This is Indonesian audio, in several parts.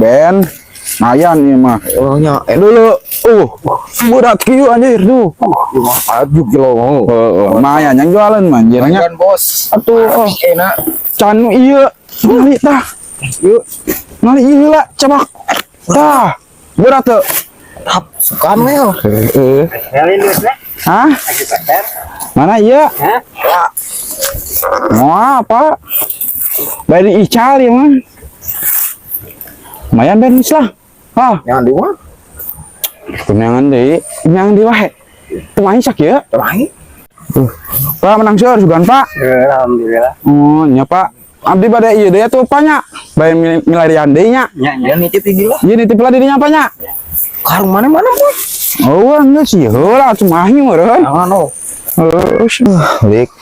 Ben. Mayan nih mah. Orangnya Dulu. Berat kieu anjir tuh. 7 kilo. Lumayan yang jualan mah anjirnya. Kan bos. Atuh Enak. can ieu. Mali tah. Yuk. Mali ieu lah cabak. Tah. Berat tuh. Sukan mel. Nyalin duitnya Hah? lagi pacar. Mana iya? Hah? Mau apa? Bari ical ya mah. Lumayan Ben lah. Hah, Yang di mana? kunyangan deui, kunyangan di wae. Kumaha sak ya? Terakhir. Pak menang seur sugan Pak. Alhamdulillah. Oh, nya Pak. Abdi bade ieu deui tuh Pak nya. Bae milarian deui nya. Nya Yang nitip di lah. Ieu nitip lah dirinya Pak nya. Karung mana-mana bos. Oh, enggak sih. Heula cumahi meureun. Jangan oh. Lik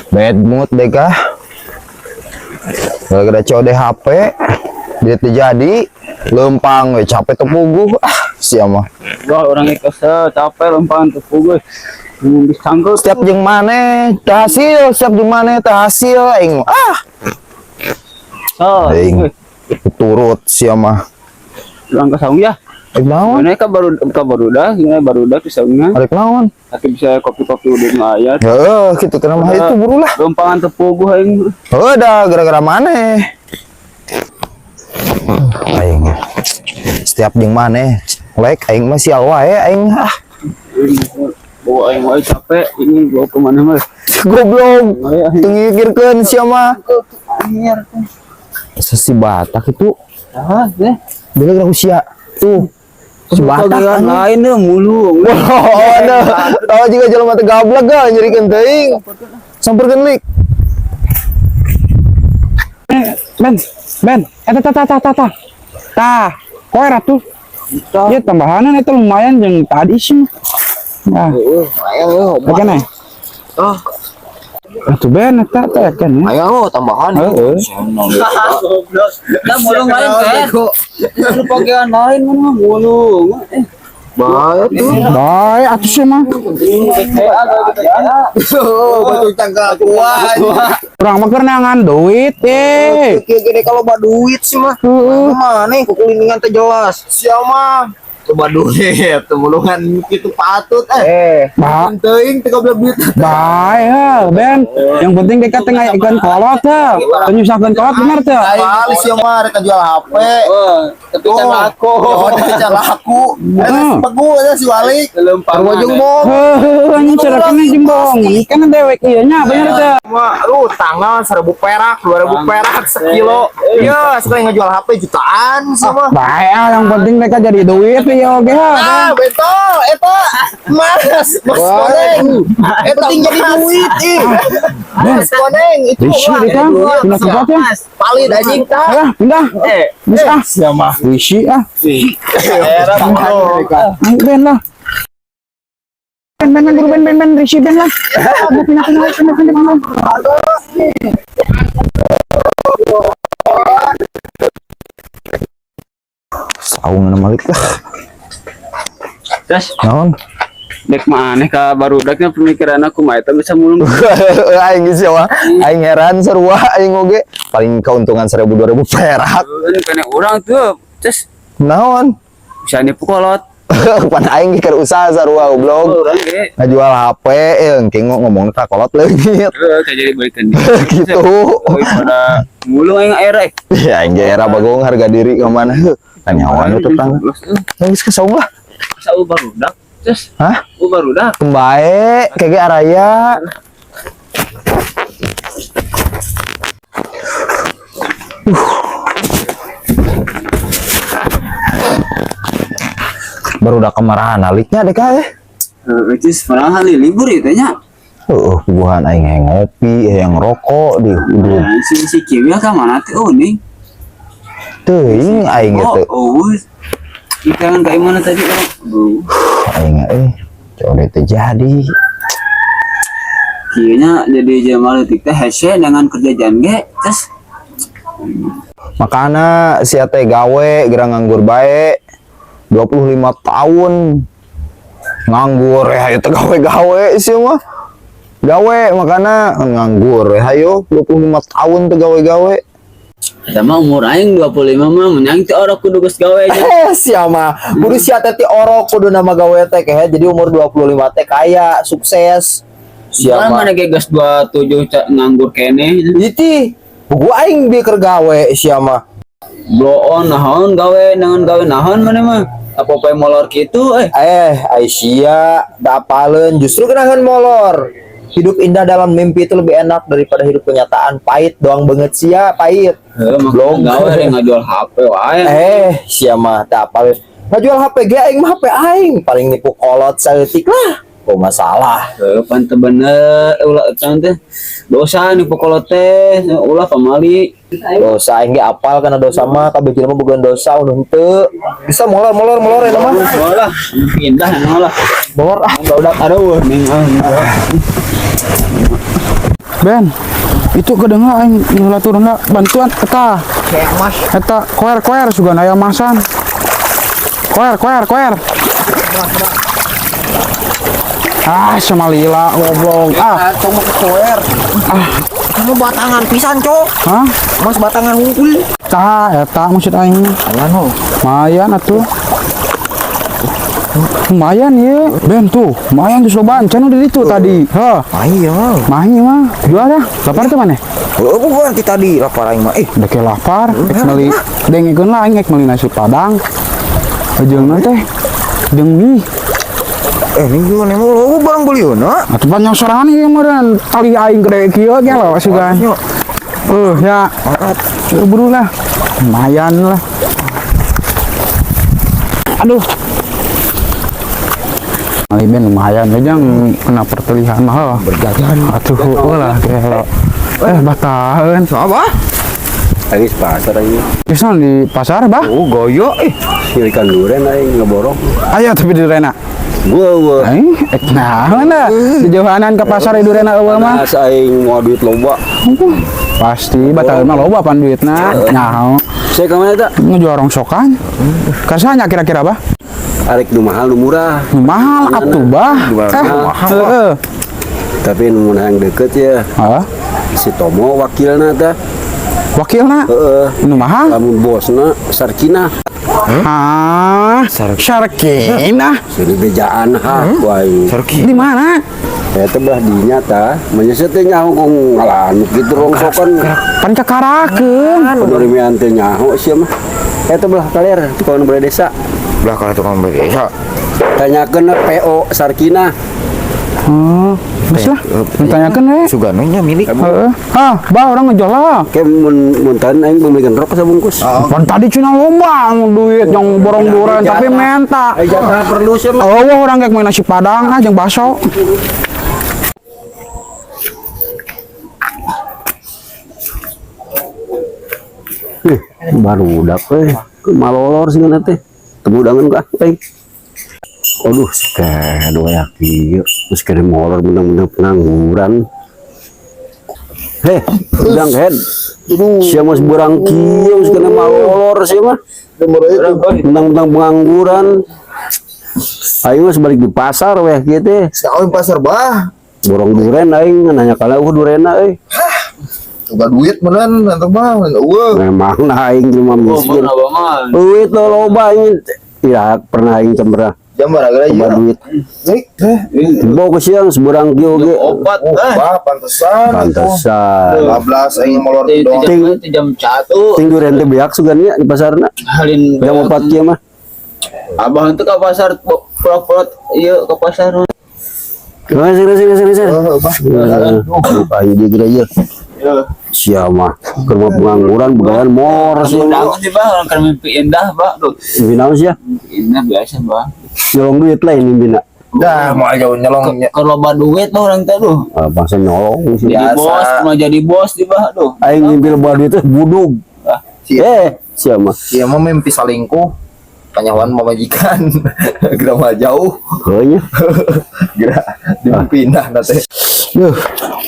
bad mood deh kah gara-gara COD HP dia terjadi lempang we capek tepuguh siapa Wah, orang ikut capek lempang tepu gue. Disangkut setiap jeung maneh teu hasil setiap jeung maneh teu hasil aing aing turut siapa Lang kasaung ya. naon Mana ka baru dah, ini baru dah pisangnya. arek naon Tapi bisa kopi-kopi udah ngayat. heeh kitu teh mah itu buru lah Lempangan tepu gue aing. heuh dah gara-gara maneh aing setiap jeung maneh lek aing mah sial wae aing Bawa aing wae capek, ini bawa ke mana mah. goblok tengikirkeun sia mah si Batak itu Ah, deh. beda usia tuh si Batak Bagian kan lain deh mulu. oh ada tahu juga jelema teh gablek ga nyerikeun teuing samperkeun lik Ben, tah, koe ratu. Ya tambahanan itu lumayan yang tadi sih. Nah, oke nih. Ah, Atuh Ben, eta teh kan. ayo tambahan. Heeh. Goblok. Dah mulung lain kan. Lu pakean lain mana mulung. Baik tuh. Baik, atuh sih mah. Oh, betul tangga kuat. Kurang mah keur neangan duit Gede kalau bawa duit sih mah. Mana yang kukulingan teh jelas. Siapa? Coba duit, temulungan itu patut Ba- teuing 13 duit. Baik, Ben. Yang penting kita tengah ikan kolot teh. Penyusahkeun kolot bener teh. Kali siapa rek jual HP. Tapi kan aku. Oh, dia laku. Bagus ya si Wali. Sarua jeung bong. Anjing cerekna jembong. Kan dewek ieu nya bener teh. Lu tanggal 1000 perak, 2000 perak sekilo. Iya, sekali ngejual HP jutaan sama. Baik, yang penting mereka jadi duit ya oke. Betul, eta mas koneng. Eta penting jadi duit mas koneng itu. Risi kita, pindah tempat ya. Palit anjing tah. Ya, pindah. Bisa. Siapa? Risi ah. Era Ayo Ben lah. Ben, Risi Ben lah. Pindah. saung na malik lah Terus, naon dek maneh ka barudaknya pemikiran aku mah eta bisa mulung. aing geus mah aing heran sarua aing oge paling keuntungan 1000 2000 perak Kene urang tuh, terus naon bisa nipu kolot. pan aing keur usaha sarua goblok Urang ge. ngajual HP engke ngomong ka kolot leungit Kayak jadi balikan dia. gitu Pada mulung aing erek. ya aing ge era bagong harga diri ka mana kan nyawa nu tetangga geus kesaung lah Sa barudak. Terus, hah barudak. kembae kege araya baru udah kemarahan aliknya deh kah Itu sebenarnya hari libur itu nya. bukan aing yang ngopi yang rokok di udah Si Kiwil ka mana tuh nih? teuing aing gitu Ikan kayak mana tadi kan? aing coba terjadi Kayaknya jadi Jamal teh hese dengan kerja jangge terus makana si teh gawe gerang nganggur bae 25 tahun nganggur ya itu gawe sih mah gawe makana nganggur ya ayo 25 tahun tuh gawe Sama umur aing 25 mah menyang teh orang kudu geus gawe aja. Sia mah kudu sia teh ti orok kudu nama gawe teh kayak jadi umur 25 teh kaya sukses. Sia Mana mah mana ge geus 27 nganggur kene. iti gua aing bieu gawe sia mah. Blow on naon gawe naon mana mah. Apa poe molor kitu Aisyah dapaleun justru kenangan molor. Hidup indah dalam mimpi itu lebih enak daripada hidup kenyataan. Pahit doang banget sia, pahit. Belum gawe ada ngajual HP wae. Sia mah teu apal. Ngajual HP ge aing mah HP aing paling nipu kolot saeutik lah. Oh masalah. Pan teu bener ulah eta teh. Dosa nih pokolot teh ulah pamali. Dosa aing ge apal kana dosa mah kabeh jelema boga dosa unuh henteu. Bisa molor eta mah. Ulah pindah ulah. Molor udah ada Ben, itu kedengar aing ngelaturna bantuan eta. kayak mas. Eta koer juga aya masan. Koer. Ah, sama lila goblok. Tong koer. Kamu batangan pisan, Cok. Hah? Mas batangan hungkul. Tah, eta maksud aing. Anu. Lumayan atuh. Lumayan ya, Ben tuh, lumayan tuh cobaan, can udah itu tadi, Ayo. mahi mah, jual dah, lapar tuh mana? Bukan ti tadi lapar aing mah. Udah kayak lapar, meli, dengekeun lah, ngek meli nasi padang, ajeungna teh, jeung mie, Ini gimana mau lo barang beli na? atuh banyak sorangan ieu meureun, tali aing gede kieu ge lo sugan. Ya, buru lah, lumayan lah. Aduh. Ali Ben lumayan aja kena pertelihan mah berjajan atuh lah kayak batahan Apa? Lagi di pasar aja. bisa di pasar bah Oh goyo ikan duren aja ngeborong. ayo tapi di Rena Gua nah mana di jauhanan ke pasar di Rena eueuh mah Mas aing mau duit loba. pasti batahan mah loba pan duitna nah Saya kemana tak? ngejorong sokan kasanya kira-kira bah Arek nu mahal nu murah. mahal atuh bah heeh Tapi nu yang deket ya si Tomo wakilna teh. wakilna nu mahal Lamun bosna Sarkina. Sarkina Sini bejaan wae. di mana Eta belah dinya tah. Menyeset teh nyaho kong ngalanuk gitu rongsokan. pan cakarakeun Penurimian teh nyaho sia mah. Eta belah kaler tukang bere desa. Belah kalau tukang beli. Tanyakeun PO Sarkina. Terus lah, tanyakan we. Suganunya milik. Bah orang ngejual lah. Kayak muntan aing pembelikan rok sabungkus. Pan tadi cina lomba duit yang borong duren tapi menta. Jatah perlu sih mah. Orang kayak main nasi padang jeung bakso. Baru udah malolor sih kan teh. Temu dangan ka aing. Aduh, sekedua yaki, terus kena molor bener-bener pengangguran. Udang head. Siapa mas berang kieu kena malolor sih mah. Mentang-mentang pengangguran. Aing mas balik di pasar weh kieu teh. Sekarang pasar bah. Borong duren aing nanya kala durena euy. Coba duit meureun atuh bah. Memang nah aing jelema miskin. Duit lo loba aing. Ya pernah aing cemberah. Jambar agak Coba aja. duit. Bawa ke siang seberang kieu ge. Obat Bah pantesan. 15 aing molor doang. jam 1 Ting duren teh beak sugan ya di pasarna. halin Jam 4 kieu mah. abah itu ke pasar prot iya ke pasar Sini. Aing kira ieu. Sia mah keur mah pengangguran begawan mor sih. undangan sih bang orang kan mimpi indah bang tuh Binaon sia? indah biasa bang Nyolong duit lain bina. Dah mau aja nyolong. kalau bang duit tuh orang tuh tuh Bangsa nyolong sih. jadi bos cuma jadi bos di bang tuh Aing ngimpil bawa duit teh budug. Sia mah. Dia mah mimpi salingkuh. Panyawan mamajikan. Gerak mah jauh. Heunya. Gerak dipindah nanti.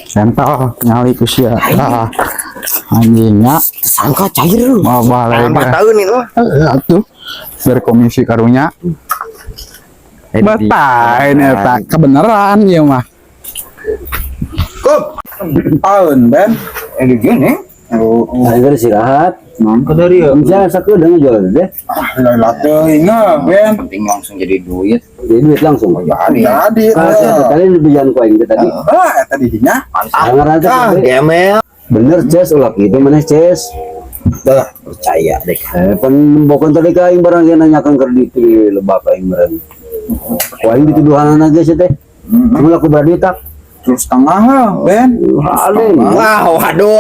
Sentol nyali ku sia. Anjingnya Sangka cair lu. mau balik. Tahun itu. Atuh berkomisi karunya. Batain eta kebenaran ya mah. Kop. Tahun Ben. Ini gini. Ayo istirahat. Mangka dari ya. Bisa satu udah ngejual deh. Lah ingat Ben. Penting langsung jadi duit. Jadi duit langsung. Jadi. Kalian lebih jangan koin kita tadi. Tadinya. Jangan aja. Gemel. Bener Ces, ulah gitu mana Ces. Dah, percaya deh. Bukan tadi kain barang yang nanyakan kredit di lebak kain barang. Koin dituduhan aja sih teh. Kamu laku berarti tak? Terus setengah lah Ben. Wah, waduh,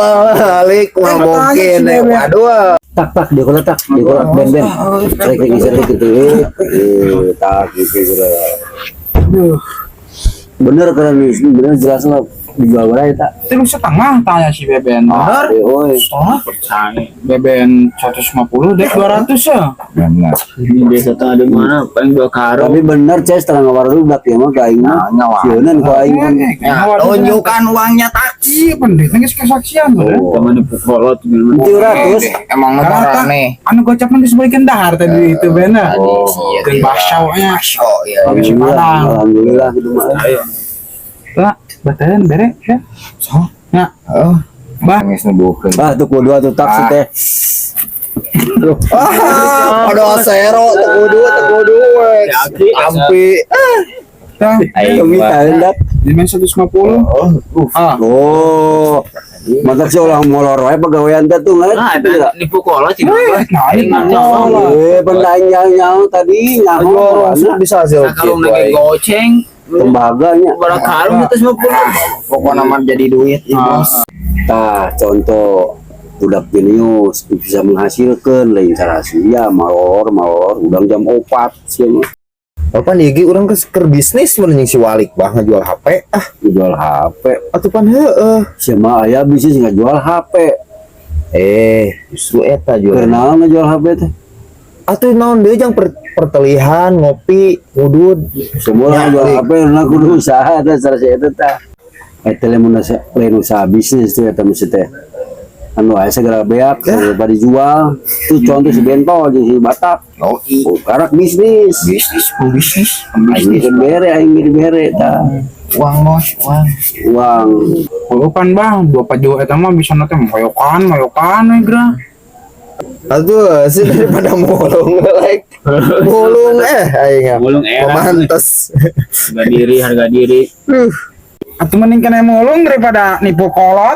alik wah mungkin. Waduh. Tak dia kalau tak dia kalau ben rek ngisi gitu tak gitu. Bener kan bener jelas lah dijual berapa tak? Terus setengah tanya si Beben. Benar. Setengah percaya. Beben 150 dek 200 ya. Ini biasa tengah di mana? Paling 2 karo. Tapi bener Ces terang ngawar dulu ya mah kain sionan kau aing Tunjukkan uangnya taksi. Penting nggak kesaksian bener. Teman dipukolot gimana? 700 Emang ngetar nih. Anu gocap nanti sebagian dahar tadi itu bener. Dan basyaunya. Oh iya. Habis Padang. alhamdulillah gitu mah. Lah, batalan bere ya. So, ya. Oh, Bah, nangis nebukeun. Tuh kudu atuh taksi teh. Pada sero tekudu ampi. tah. Kami hendak. Dimen 150. Oh. Mantap sih ulah molor wae pegawaian teh tuh Ah, kan. dipukolot sih. Pendanyang tadi nyaho Bisa hasil Kalau lagi goceng, tembaganya. berapa karung itu 50. Pokoknya mah jadi duit bos. Tah contoh budak jenius bisa menghasilkan lain cara sia malor udang jam 4 sih mah Apa nih orang ke bisnis menanjing si Walik bah ngejual HP jual HP atuh pan heueuh. sia mah aya bisnis ngejual HP Justru eta jual. karena ngejual HP teh Atuh naon deui jang pertelihan ngopi ngudud semua ngejual HP karena kudu usaha teh cara sia eta tah eta lain usaha bisnis teh eta mesti teh anu aya segera beak daripada dijual itu contoh si bentol jeung si batak karak bisnis aing bere tah uang bos uang Pulupan bang, 2 pajo eta mah bisa nanti moyokan we gra. Aduh sih daripada mulung like mulung aing Mulung mantes harga diri. Atuh mending kena mulung daripada nipu kolot.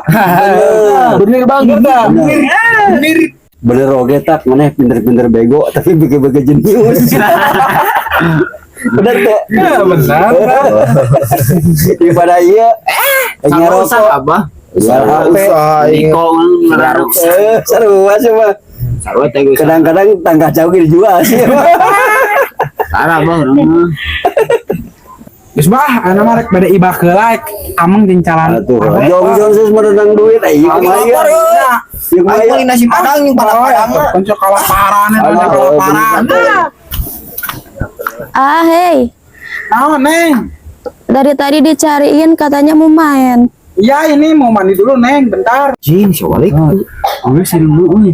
bener banget tah Bener. bener oge tak maneh pinter-pinter bego tapi bege-bege jenius bener tuh Benar. daripada ieu nyarosok Abah. usaha Niko ngarok. sarua coba Sarua teh geus. kadang-kadang tangga jauh dijual sih Sarah Bang. urang. Geus bah, anu mah rek bade ibah heula ameng jeung calan. atuh jong sus menang duit ieu kumaha ieu ieu kumaha aing nasi padang yang padang Konco kalaparan eta kalaparan. Ah, hei. Naon neng? Dari tadi dicariin katanya mau main. Iya ini mau mandi dulu neng, bentar. jing si Walik Gue sering euy.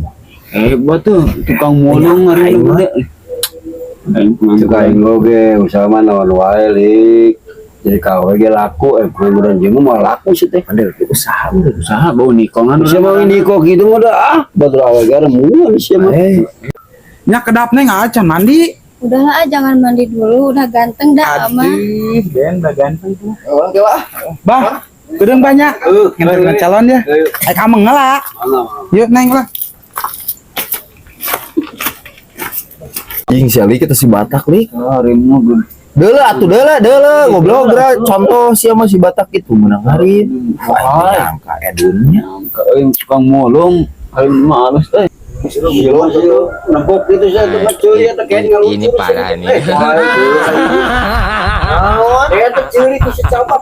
Hebat tuh tukang mulung hari ini. juga aing oge usaha mah naon wae lik jadi kawe ge laku kemudian jeung mah laku sih teh Usaha bau nikongan. sia mah ini kok gitu mah dah batur awe gara muan sia mah Nya kedap neng acan mandi. Udah jangan mandi dulu, udah ganteng dah ama. Ben udah ganteng tuh. oke lah Bah, gedeng banyak. Ngenteng calon ya. Ameng ngelak. Yuk neng lah. jing si Ali kita si Batak lik Harimu gede. Deula ngobrol geura contoh si sama si Batak itu menang hari angka edunnya Euy tukang mulung. Hari mah halus teh. nempok gitu saya tuh cuy eta kain ngalucu Ini parah nih. eta ciri ku si capak